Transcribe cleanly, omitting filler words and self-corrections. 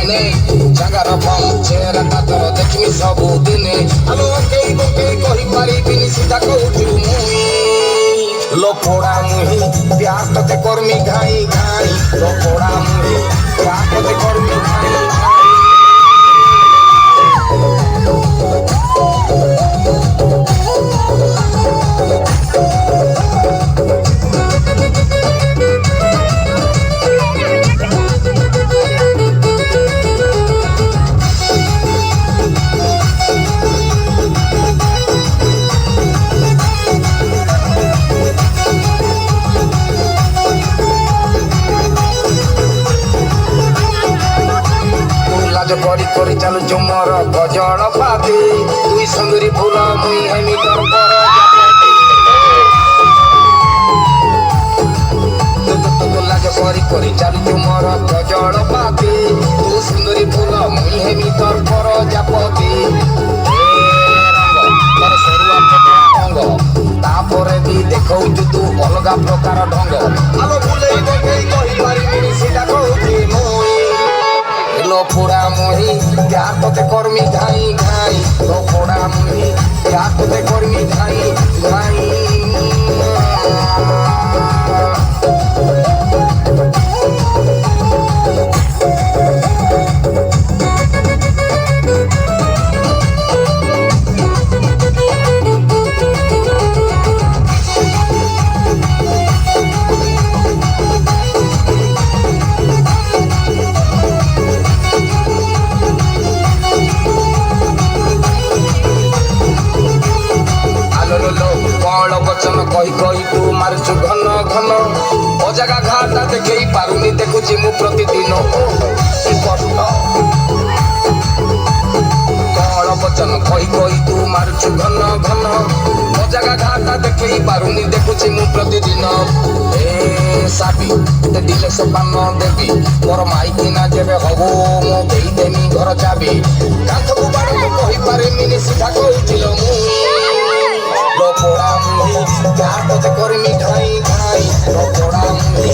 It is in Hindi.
दिने जगार चेहरा तातर देखी सबु दिने आलो केई कही पारिबिनी सीधा कहूछु मुई लोकोड़ा मुही प्यार तोते कर्मी घाई घाई लोकोड़ा मुही प्यार तोते कर्मी घाई घाई करी करी चालू चुमर गजल पाती तुई सुंदरी फूल मुई हेमी तोर लाज करी करी चालू चुमर गजल पाती तू सुंदरी फूल मुई हेमी तोर पर जापती तोर सरुआ पटला ढंग तापरे भी देखौछु तू अलगा प्रकार ढंग आलो बुलेई देखई कहि पारिबिनी सीधा कहूछि मुई लोकोड़ा मुही प्यार तोते कर्मी घाई घाई लोकोड़ा मुही प्यार तोते कर्मी घाई घाई वचन कही कही तू मारुचु घन घन अजागा घाटा देखई पारुनी देखुची मु प्रतिदिन कष्ट कण वचन कही कही तू मारुचु घन घन अजागा घाटा देखई पारुनी देखुची मु प्रतिदिन ए साबी ते दिले सोपान देवी मोर माइकी ना जेबे हबो मु देई देमी घर चाबी काथकु बाड़ मु कहि पारिमिनी सीधा कहूचिलो मु लोकोड़ा मुही प्यार तोते कर्मी घाई घाई लोकोड़ा मुही